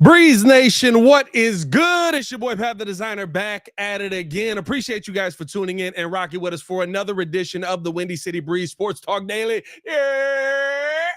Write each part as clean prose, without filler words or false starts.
Breeze Nation, what is good? It's your boy Pat the Designer back at it again. Appreciate you guys for tuning in and rocking with us for another edition of the Windy City Breeze Sports Talk Daily. Yeah.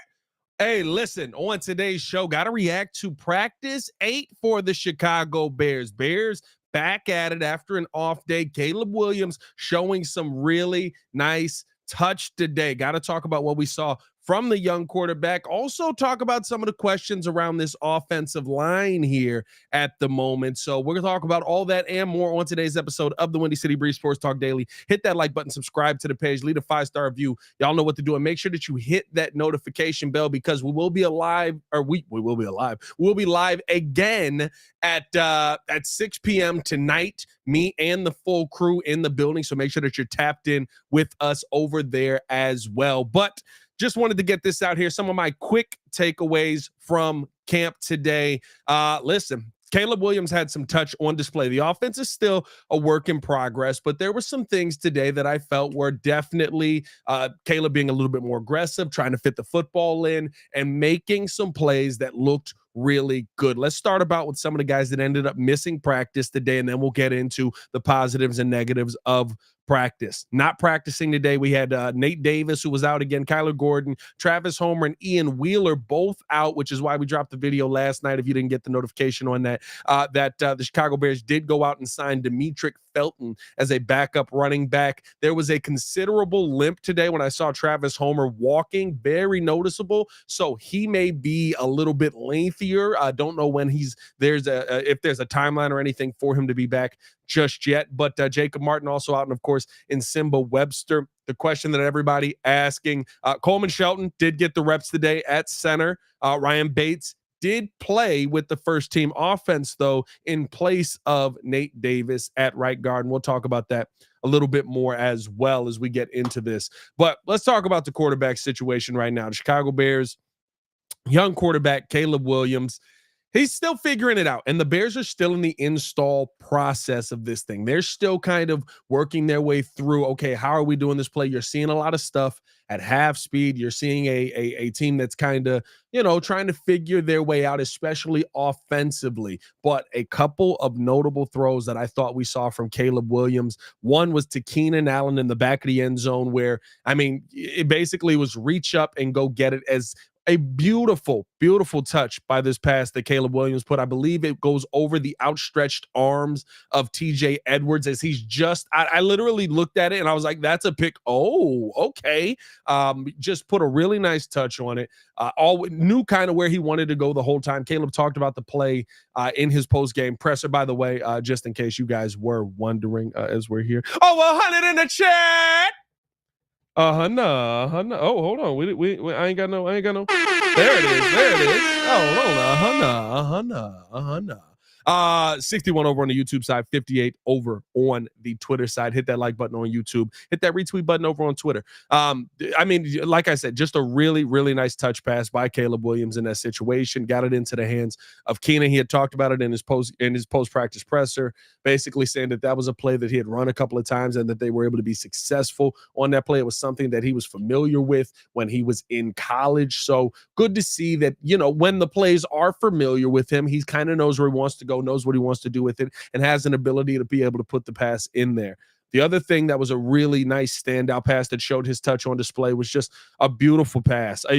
Hey, listen, on today's show, got to react to practice 8 for the Chicago Bears. Bears back at it after an off day. Caleb Williams showing some really nice touch today. Got to talk about what we saw from the young quarterback. Also talk about some of the questions around this offensive line here at the moment. So we're going to talk about all that and more on today's episode of the Windy City Breeze Sports Talk Daily. Hit that like button, subscribe to the page, leave a 5-star review. Y'all know what to do. And make sure that you hit that notification bell because we will be alive, or we will be alive. We'll be live again at 6 p.m. tonight. Me and the full crew in the building. So make sure that you're tapped in with us over there as well. But just wanted to get this out here. Some of my quick takeaways from camp today. Listen, Caleb Williams had some touch on display. The offense is still a work in progress, but there were some things today that I felt were definitely Caleb being a little bit more aggressive, trying to fit the football in and making some plays that looked really good. Let's start about with some of the guys that ended up missing practice today, and then we'll get into the positives and negatives of practice. Not practicing today, we had Nate Davis, who was out again, Kyler Gordon, Travis Homer, and Ian Wheeler both out, which is why we dropped the video last night. If you didn't get the notification on that, the Chicago Bears did go out and sign Demetric Felton as a backup running back. There was a considerable limp today when I saw Travis Homer walking, very noticeable. So he may be a little bit lengthier. I don't know when if there's a timeline or anything for him to be back just yet. But Jacob Martin also out, and of course, Nsimba Webster. The question that everybody asking, Coleman Shelton did get the reps today at center. Ryan Bates did play with the first team offense, though, in place of Nate Davis at right guard. And we'll talk about that a little bit more as well as we get into this. But let's talk about the quarterback situation right now. The Chicago Bears, young quarterback, Caleb Williams, he's still figuring it out. And the Bears are still in the install process of this thing. They're still kind of working their way through, okay, how are we doing this play? You're seeing a lot of stuff at half speed. You're seeing a team that's kind of, trying to figure their way out, especially offensively. But a couple of notable throws that I thought we saw from Caleb Williams. One was to Keenan Allen in the back of the end zone where, it basically was reach up and go get it, as a beautiful, beautiful touch by this pass that Caleb Williams put. I believe it goes over the outstretched arms of TJ Edwards as he's I literally looked at it and I was like, that's a pick. Oh, okay. Just put a really nice touch on it. All knew kind of where he wanted to go the whole time. Caleb talked about the play in his post-game presser, by the way, just in case you guys were wondering as we're here. Oh, 100 in the chat. No. Oh, hold on. We I ain't got no. There it is. Oh, hold on. No. 61 over on the YouTube side, 58 over on the Twitter side. Hit that like button on YouTube. Hit that retweet button over on Twitter. Like I said, just a really, really nice touch pass by Caleb Williams in that situation. Got it into the hands of Keenan. He had talked about it in his post-practice presser, basically saying that was a play that he had run a couple of times and that they were able to be successful on that play. It was something that he was familiar with when he was in college. So good to see that, when the plays are familiar with him, he kind of knows where he wants to go, knows what he wants to do with it, and has an ability to be able to put the pass in there. The other thing that was a really nice standout pass that showed his touch on display was just a beautiful pass to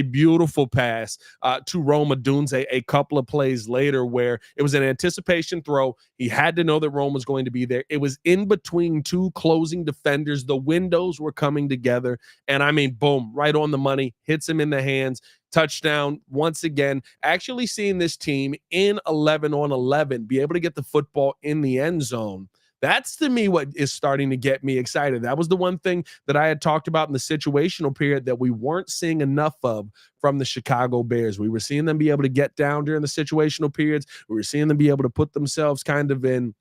Rome Odunze a couple of plays later where it was an anticipation throw. He had to know that Rome was going to be there. It was in between two closing defenders. The windows were coming together, and boom, right on the money, hits him in the hands. Touchdown once again. Actually seeing this team in 11 on 11 be able to get the football in the end zone. That's, to me, what is starting to get me excited. That was the one thing that I had talked about in the situational period that we weren't seeing enough of from the Chicago Bears. We were seeing them be able to get down during the situational periods. We were seeing them be able to put themselves kind of in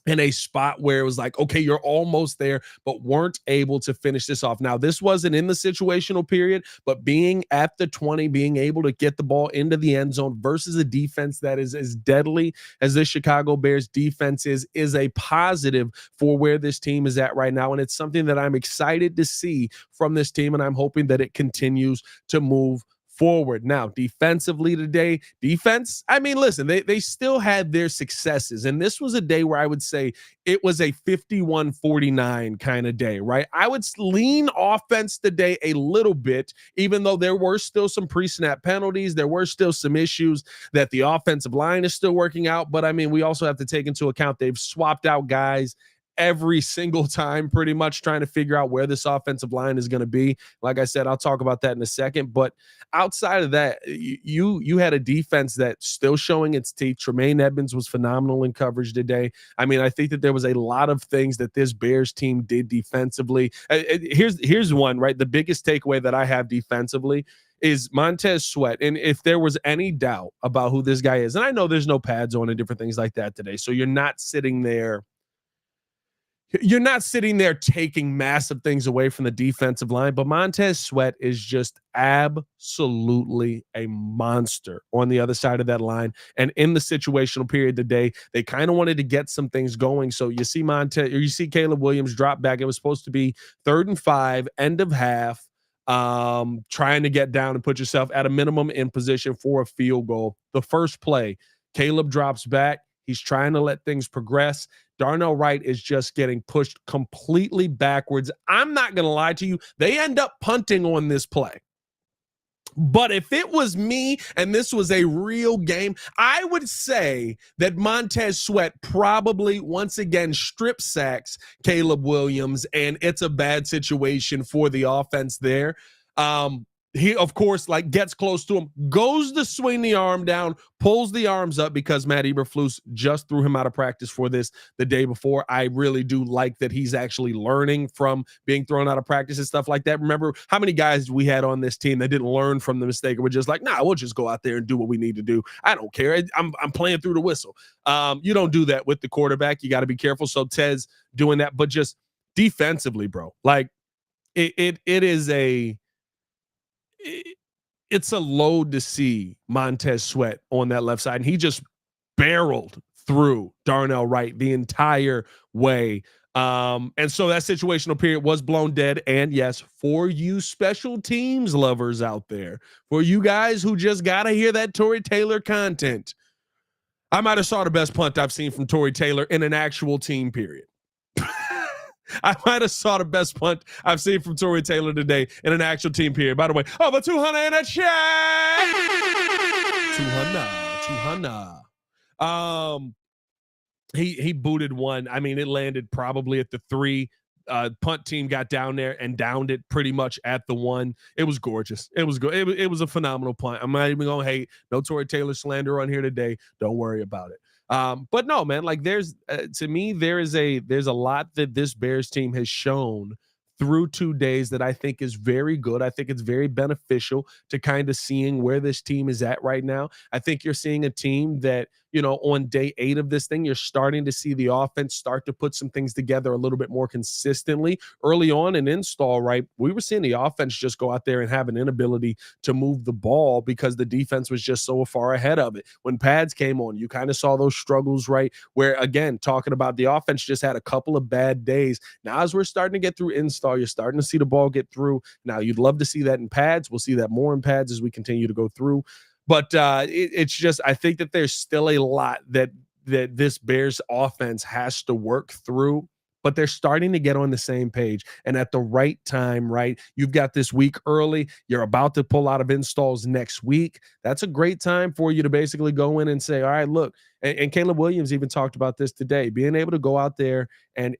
a spot where it was like, okay, you're almost there, but weren't able to finish this off. Now, this wasn't in the situational period, but being at the 20, being able to get the ball into the end zone versus a defense that is as deadly as this Chicago Bears defense is a positive for where this team is at right now. And it's something that I'm excited to see from this team, and I'm hoping that it continues to move forward. Now, defensively today, I mean, listen, they still had their successes. And this was a day where I would say it was a 51-49 kind of day, right? I would lean offense today a little bit, even though there were still some pre-snap penalties. There were still some issues that the offensive line is still working out. But I mean, we also have to take into account they've swapped out guys every single time, pretty much trying to figure out where this offensive line is going to be. Like I said, I'll talk about that in a second. But outside of that, you had a defense that's still showing its teeth. Tremaine Edmonds was phenomenal in coverage today. I mean, I think that there was a lot of things that this Bears team did defensively. Here's one, right? The biggest takeaway that I have defensively is Montez Sweat. And if there was any doubt about who this guy is, and I know there's no pads on and different things like that today, so you're not sitting there taking massive things away from the defensive line, but Montez Sweat is just absolutely a monster on the other side of that line. And in the situational period today, they kind of wanted to get some things going. So you see Caleb Williams drop back. It was supposed to be 3rd and 5, end of half, trying to get down and put yourself at a minimum in position for a field goal. The first play, Caleb drops back. He's trying to let things progress. Darnell Wright is just getting pushed completely backwards. I'm not going to lie to you. They end up punting on this play. But if it was me and this was a real game, I would say that Montez Sweat probably once again strip sacks Caleb Williams, and it's a bad situation for the offense there. He, of course, like gets close to him, goes to swing the arm down, pulls the arms up because Matt Eberflus just threw him out of practice for this the day before. I really do like that he's actually learning from being thrown out of practice and stuff like that. Remember how many guys we had on this team that didn't learn from the mistake and were just like, nah, we'll just go out there and do what we need to do. I don't care. I'm playing through the whistle. You don't do that with the quarterback. You got to be careful. So Ted's doing that, but just defensively, bro, like it's a load to see Montez Sweat on that left side. And he just barreled through Darnell Wright the entire way. And so that situational period was blown dead. And yes, for you special teams lovers out there, for you guys who just got to hear that Tory Taylor content, I might have saw the best punt I've seen from Tory Taylor in an actual team period. I might have saw the best punt I've seen from Tory Taylor today in an actual team period. By the way, over 200 in a check. 200. He booted one. I mean, it landed probably at the 3. Punt team got down there and downed it pretty much at the 1. It was gorgeous. It was good. It was a phenomenal punt. I'm not even going to hate. No Tory Taylor slander on here today. Don't worry about it. But no, man, like there's to me, there's a lot that this Bears team has shown through 2 days that I think is very good. I think it's very beneficial to kind of seeing where this team is at right now. I think you're seeing a team that, you know, on day 8 of this thing, you're starting to see the offense start to put some things together a little bit more consistently. Early on in install, right, we were seeing the offense just go out there and have an inability to move the ball because the defense was just so far ahead of it. When pads came on, you kind of saw those struggles, right, where, again, talking about the offense just had a couple of bad days. Now, as we're starting to get through install, you're starting to see the ball get through. Now, you'd love to see that in pads. We'll see that more in pads as we continue to go through. But it's just, I think that there's still a lot that this Bears offense has to work through, but they're starting to get on the same page. And at the right time, right, you've got this week early. You're about to pull out of installs next week. That's a great time for you to basically go in and say, all right, look, and Caleb Williams even talked about this today, being able to go out there and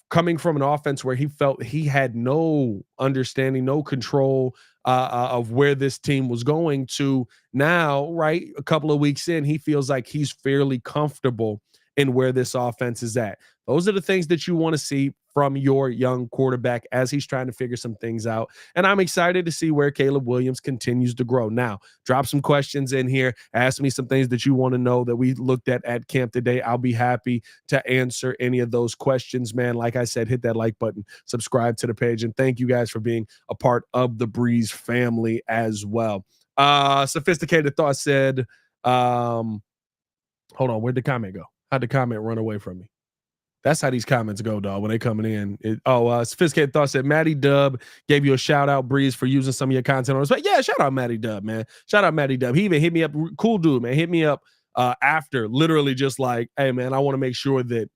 coming from an offense where he felt he had no understanding, no control of where this team was going to now, right? A couple of weeks in, he feels like he's fairly comfortable in where this offense is at. Those are the things that you want to see from your young quarterback as he's trying to figure some things out. And I'm excited to see where Caleb Williams continues to grow. Now, drop some questions in here. Ask me some things that you want to know that we looked at camp today. I'll be happy to answer any of those questions, man. Like I said, hit that like button, subscribe to the page, and thank you guys for being a part of the Breeze family as well. Sophisticated Thought said, hold on, where'd the comment go? How'd the comment run away from me? That's how these comments go, dog, when they coming in. Sophisticated Thought said, Matty Dub gave you a shout out, Breeze, for using some of your content on his. Yeah, shout out Matty Dub, man. Shout out Matty Dub. He even hit me up. Cool dude, man. Hit me up after, literally just like, hey, man, I want to make sure that,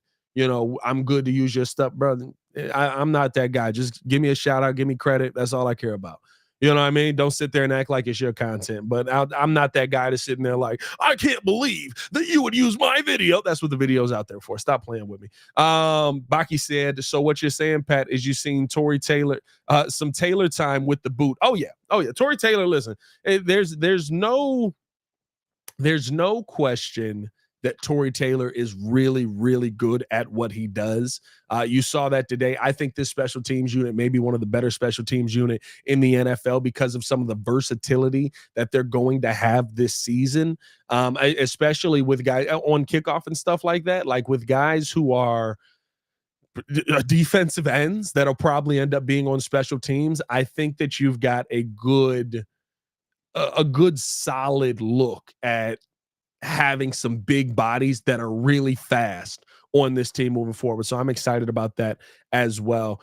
I'm good to use your stuff, brother. I'm not that guy. Just give me a shout out. Give me credit. That's all I care about. You know what I mean? Don't sit there and act like it's your content. But I'm not that guy to sit in there like, I can't believe that you would use my video. That's what the video's out there for. Stop playing with me. Baki said, so what you're saying, Pat, is you seen Tory Taylor, some Taylor time with the boot. Oh, yeah. Tory Taylor, listen, there's no question that Tory Taylor is really, really good at what he does. You saw that today. I think this special teams unit may be one of the better special teams unit in the NFL because of some of the versatility that they're going to have this season, especially with guys on kickoff and stuff like that, like with guys who are defensive ends that'll probably end up being on special teams. I think that you've got a good solid look at having some big bodies that are really fast on this team moving forward. So I'm excited about that as well.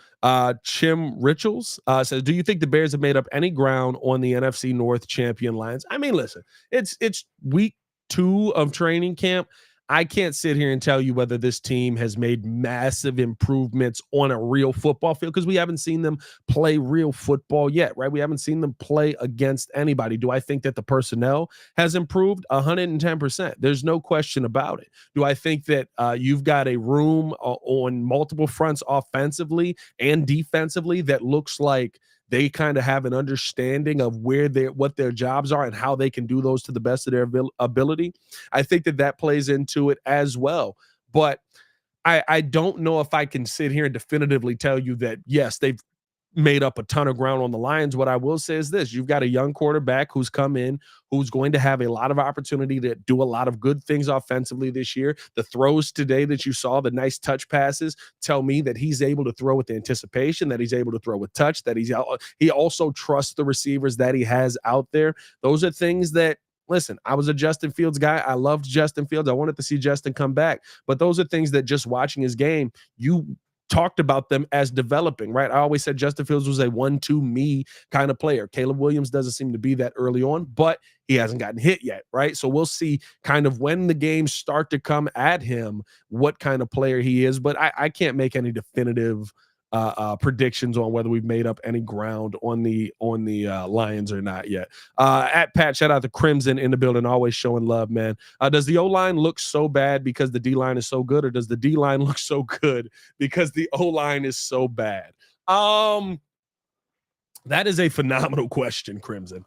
Chim Richards says, do you think the Bears have made up any ground on the NFC North champion Lions? I mean, listen, it's week 2 of training camp. I can't sit here and tell you whether this team has made massive improvements on a real football field because we haven't seen them play real football yet, right? We haven't seen them play against anybody. Do I think that the personnel has improved? 110%. There's no question about it. Do I think that you've got a room on multiple fronts offensively and defensively that looks like they kind of have an understanding of what their jobs are and how they can do those to the best of their ability? I think that plays into it as well. But I don't know if I can sit here and definitively tell you that, yes, they've made up a ton of ground on the Lions. What I will say is this: you've got a young quarterback who's come in, who's going to have a lot of opportunity to do a lot of good things offensively this year. The throws today that you saw, the nice touch passes, tell me that he's able to throw with anticipation, that he's able to throw with touch, that he also trusts the receivers that he has out there. Those are things that, listen, I was a Justin Fields guy. I loved Justin Fields. I wanted to see Justin come back. But those are things that just watching his game, you talked about them as developing, right? I always said Justin Fields was a 1-2 me kind of player. Caleb Williams doesn't seem to be that early on, but he hasn't gotten hit yet, right? So we'll see kind of when the games start to come at him, what kind of player he is. But I can't make any definitive predictions on whether we've made up any ground on the Lions or not yet. At Pat, shout out to Crimson in the building, always showing love, man. Does the O-line look so bad because the D-line is so good, or does the D-line look so good because the O-line is so bad? That is a phenomenal question, Crimson.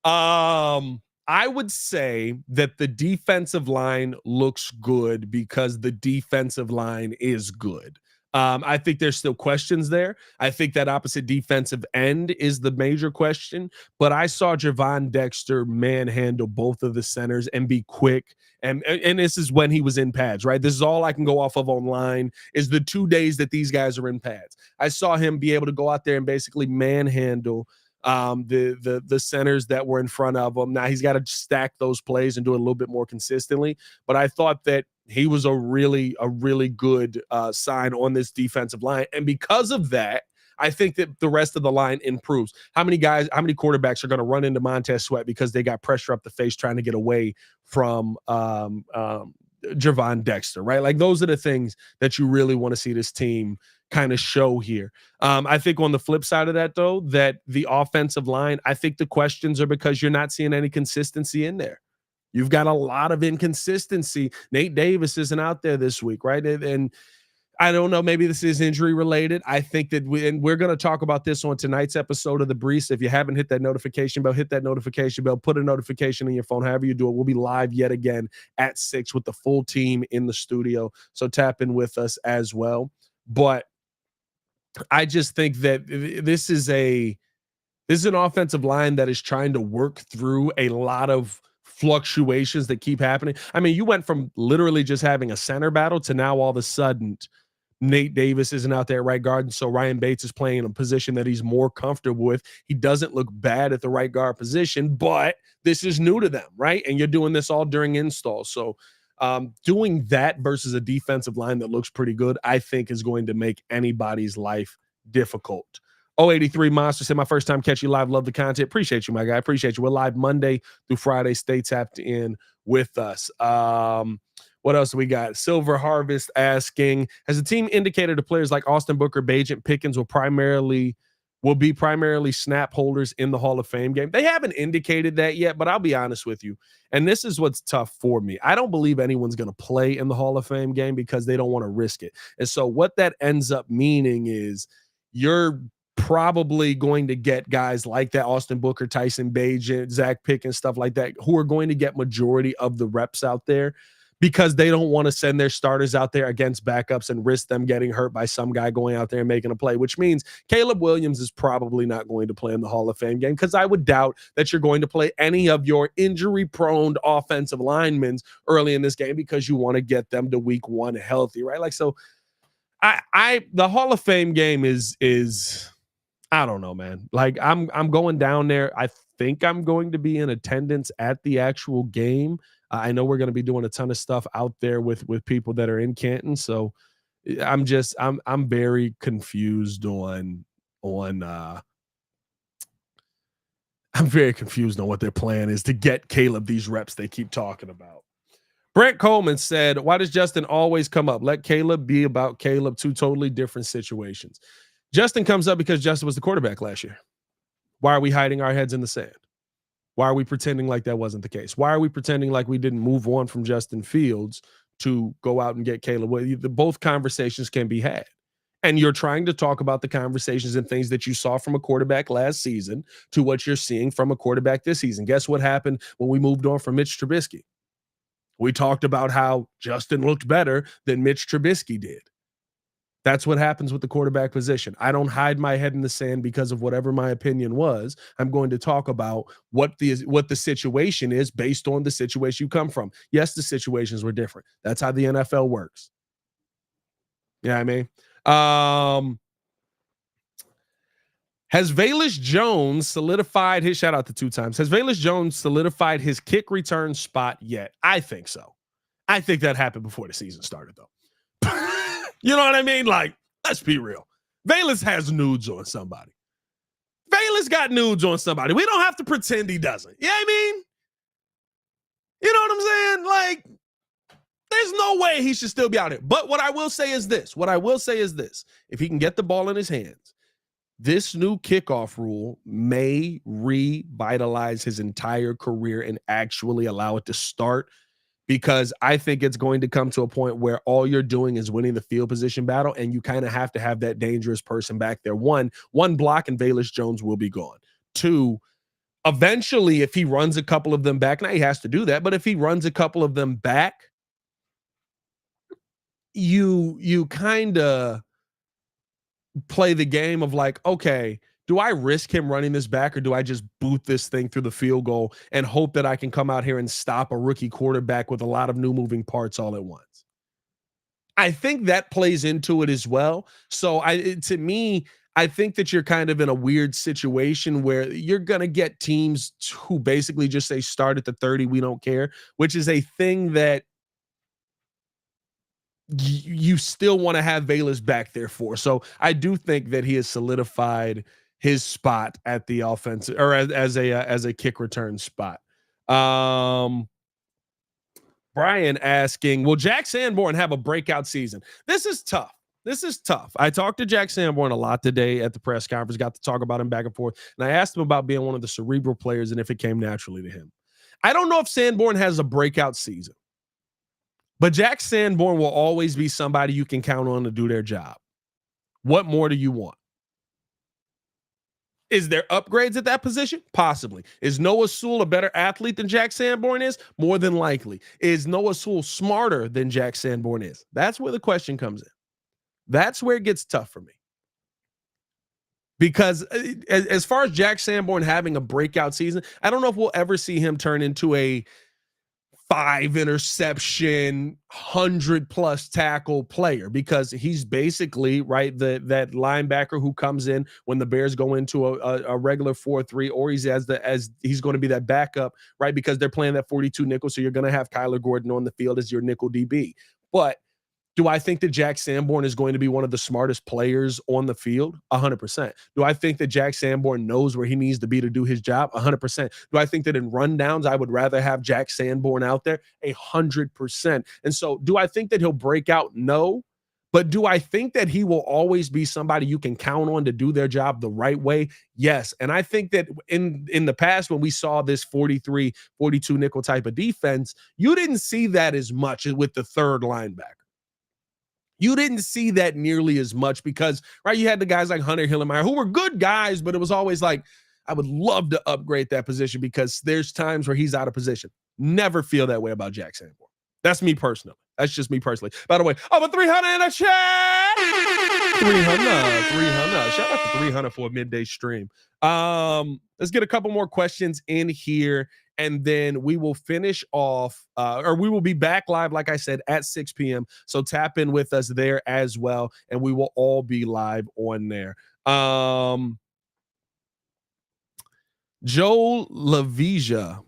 I would say that the defensive line looks good because the defensive line is good. I think there's still questions there. I think that opposite defensive end is the major question, but I saw Javon Dexter manhandle both of the centers and be quick. And this is when he was in pads, right? This is all I can go off of online is the 2 days that these guys are in pads. I saw him be able to go out there and basically manhandle the centers that were in front of him. Now he's got to stack those plays and do it a little bit more consistently, but I thought that he was a really good sign on this defensive line. And because of that, I think that the rest of the line improves. How many quarterbacks are going to run into Montez Sweat because they got pressure up the face trying to get away from Javon Dexter, right? Like those are the things that you really want to see this team kind of show here. I think on the flip side of that, though, that the offensive line, I think the questions are because you're not seeing any consistency in there. You've got a lot of inconsistency. Nate Davis isn't out there this week, right? And I don't know, maybe this is injury related. I think that we're going to talk about this on tonight's episode of The Breeze. If you haven't hit that notification bell, hit that notification bell, put a notification in your phone, however you do it. We'll be live yet again at 6 with the full team in the studio. So tap in with us as well. But I just think that this is an offensive line that is trying to work through a lot of fluctuations that keep happening. I mean, you went from literally just having a center battle to now all of a sudden Nate Davis isn't out there at right guard, and so Ryan Bates is playing in a position that he's more comfortable with. He doesn't look bad at the right guard position, but this is new to them, right? And you're doing this all during install. So Doing that versus a defensive line that looks pretty good, I think is going to make anybody's life difficult. 083 Monster said, my first time catch you live. Love the content. Appreciate you, my guy. Appreciate you. We're live Monday through Friday. Stay tapped in with us. What else do we got? Silver Harvest asking, has the team indicated to players like Austin Booker, Bagent, Pickens will be primarily snap holders in the Hall of Fame game? They haven't indicated that yet, but I'll be honest with you. And this is what's tough for me. I don't believe anyone's going to play in the Hall of Fame game because they don't want to risk it. And so what that ends up meaning is you're probably going to get guys like that, Austin Booker, Tyson Bagent, Zach Pickens, stuff like that, who are going to get majority of the reps out there because they don't want to send their starters out there against backups and risk them getting hurt by some guy going out there and making a play, which means Caleb Williams is probably not going to play in the Hall of Fame game because I would doubt that you're going to play any of your injury-prone offensive linemen early in this game because you want to get them to week one healthy, right? Like, so the Hall of Fame game is I don't know, man. Like I'm going down there. I think I'm going to be in attendance at the actual game. I know we're going to be doing a ton of stuff out there with people that are in Canton. So I'm very confused I'm very confused on what their plan is to get Caleb these reps they keep talking about. Brent Coleman said, why does Justin always come up? Let Caleb be about Caleb. Two totally different situations. Justin comes up because Justin was the quarterback last year. Why are we hiding our heads in the sand? Why are we pretending like that wasn't the case? Why are we pretending like we didn't move on from Justin Fields to go out and get Caleb? Well, both conversations can be had. And you're trying to talk about the conversations and things that you saw from a quarterback last season to what you're seeing from a quarterback this season. Guess what happened when we moved on from Mitch Trubisky? We talked about how Justin looked better than Mitch Trubisky did. That's what happens with the quarterback position. I don't hide my head in the sand because of whatever my opinion was. I'm going to talk about what the situation is based on the situation you come from. Yes, the situations were different. That's how the NFL works. Yeah, I mean, has Velus Jones solidified his shout out to 2 times? Has Velus Jones solidified his kick return spot yet? I think so. I think that happened before the season started, though. You know what I mean? Like, let's be real. Velus has nudes on somebody. Velus got nudes on somebody. We don't have to pretend he doesn't. You know what I mean? You know what I'm saying? Like, there's no way he should still be out here. But what I will say is this. If he can get the ball in his hands, this new kickoff rule may revitalize his entire career and actually allow it to start, because I think it's going to come to a point where all you're doing is winning the field position battle, and you kind of have to have that dangerous person back there. One block and Velus Jones will be gone. 2, eventually, if he runs a couple of them back, now he has to do that, but if he runs a couple of them back, you kind of play the game of like, okay, do I risk him running this back, or do I just boot this thing through the field goal and hope that I can come out here and stop a rookie quarterback with a lot of new moving parts all at once? I think that plays into it as well. So to me, I think that you're kind of in a weird situation where you're going to get teams who basically just say start at the 30, we don't care, which is a thing that you still want to have Velus back there for. So I do think that he has solidified his spot at the offensive, or as a kick return spot. Brian asking, will Jack Sanborn have a breakout season? This is tough. I talked to Jack Sanborn a lot today at the press conference, got to talk about him back and forth. And I asked him about being one of the cerebral players and if it came naturally to him. I don't know if Sanborn has a breakout season, but Jack Sanborn will always be somebody you can count on to do their job. What more do you want? Is there upgrades at that position? Possibly. Is Noah Sewell a better athlete than Jack Sanborn is? More than likely. Is Noah Sewell smarter than Jack Sanborn is? That's where the question comes in. That's where it gets tough for me. Because as far as Jack Sanborn having a breakout season, I don't know if we'll ever see him turn into a 5 interception, 100+ tackle player, because he's basically right that linebacker who comes in when the Bears go into a regular 4-3, or he's as he's going to be that backup, right? Because they're playing that 42 nickel, so you're going to have Kyler Gordon on the field as your nickel DB. But do I think that Jack Sanborn is going to be one of the smartest players on the field? 100%. Do I think that Jack Sanborn knows where he needs to be to do his job? 100%. Do I think that in rundowns, I would rather have Jack Sanborn out there? 100%. And so do I think that he'll break out? No. But do I think that he will always be somebody you can count on to do their job the right way? Yes. And I think that in the past, when we saw this 43, 42 nickel type of defense, you didn't see that as much with the third linebacker. You didn't see that nearly as much because, right, you had the guys like Hunter Hillenmeyer who were good guys, but it was always like, I would love to upgrade that position because there's times where he's out of position. Never feel that way about Jack Sanborn. That's me personally. That's just me personally. By the way, I'm a 300 in a chat. 300. Shout out to 300 for a midday stream. Let's get a couple more questions in here, and then we will finish off, or we will be back live, like I said, at 6 p.m. So tap in with us there as well, and we will all be live on there. Joe Lavesia.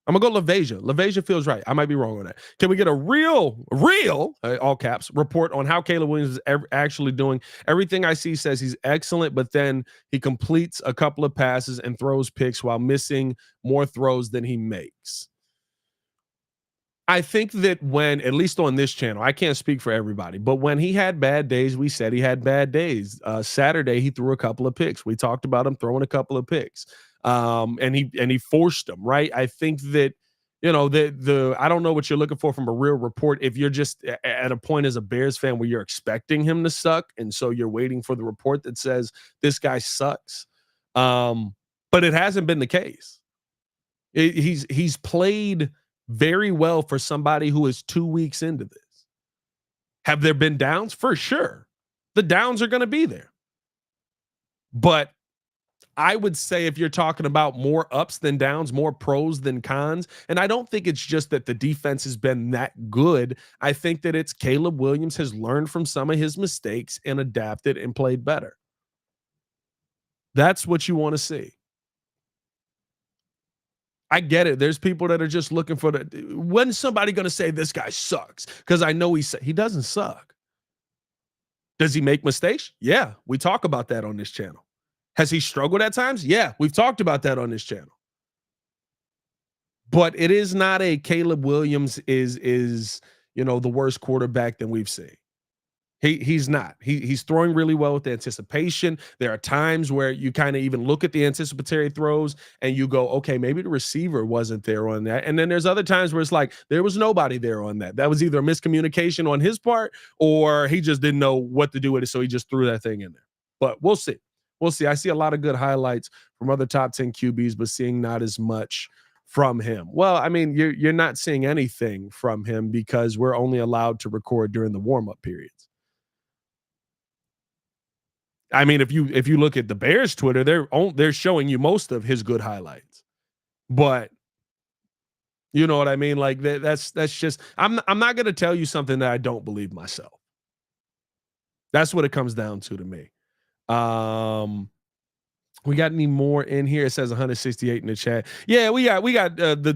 I'm gonna go LaVasia. LaVasia feels right. I might be wrong on that. Can we get a real, all caps, report on how Caleb Williams is actually doing? Everything I see says he's excellent, but then he completes a couple of passes and throws picks while missing more throws than he makes. I think that when, at least on this channel, I can't speak for everybody, but when he had bad days, we said he had bad days. Saturday, he threw a couple of picks. We talked about him throwing a couple of picks. And he forced them, right? I think that, you know, I don't know what you're looking for from a real report. If you're just at a point as a Bears fan where you're expecting him to suck, and so you're waiting for the report that says this guy sucks. But it hasn't been the case. He's played very well for somebody who is 2 weeks into this. Have there been downs? For sure. The downs are going to be there. But I would say if you're talking about more ups than downs, more pros than cons, and I don't think it's just that the defense has been that good. I think that it's Caleb Williams has learned from some of his mistakes and adapted and played better. That's what you want to see. I get it. There's people that are just looking for when's somebody going to say this guy sucks? Because I know he doesn't suck. Does he make mistakes? Yeah, we talk about that on this channel. Has he struggled at times? Yeah, we've talked about that on this channel. But it is not a Caleb Williams is you know, the worst quarterback than we've seen. He's not. He's throwing really well with the anticipation. There are times where you kind of even look at the anticipatory throws and you go, okay, maybe the receiver wasn't there on that. And then there's other times where it's like there was nobody there on that. That was either a miscommunication on his part or he just didn't know what to do with it, so he just threw that thing in there. But we'll see. We'll see. I see a lot of good highlights from other top 10 QBs, but seeing not as much from him. Well, I mean, you're not seeing anything from him because we're only allowed to record during the warm-up periods. I mean, if you look at the Bears Twitter, they're showing you most of his good highlights. But you know what I mean? Like that's just I'm not going to tell you something that I don't believe myself. That's what it comes down to me. We got any more in here? It says 168 in the chat. Yeah, we got the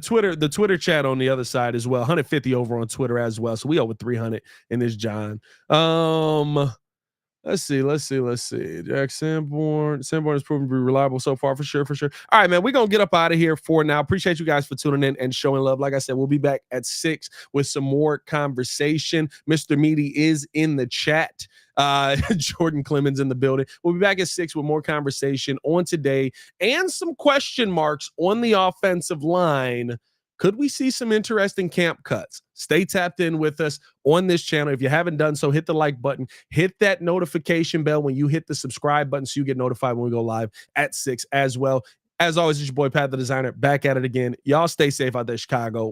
Twitter chat on the other side as well. 150 over on Twitter as well. So we over 300 in this John. Let's see. Jack Sanborn has proven to be reliable so far, for sure. All right, man, we're going to get up out of here for now. Appreciate you guys for tuning in and showing love. Like I said, we'll be back at 6 with some more conversation. Mr. Meaty is in the chat. Jordan Clemens in the building. We'll be back at 6 with more conversation on today and some question marks on the offensive line. Could we see some interesting camp cuts? Stay tapped in with us on this channel. If you haven't done so, hit the like button, hit that notification bell when you hit the subscribe button so you get notified when we go live at 6 as well. As always, it's your boy, Pat the Designer, back at it again. Y'all stay safe out there, Chicago.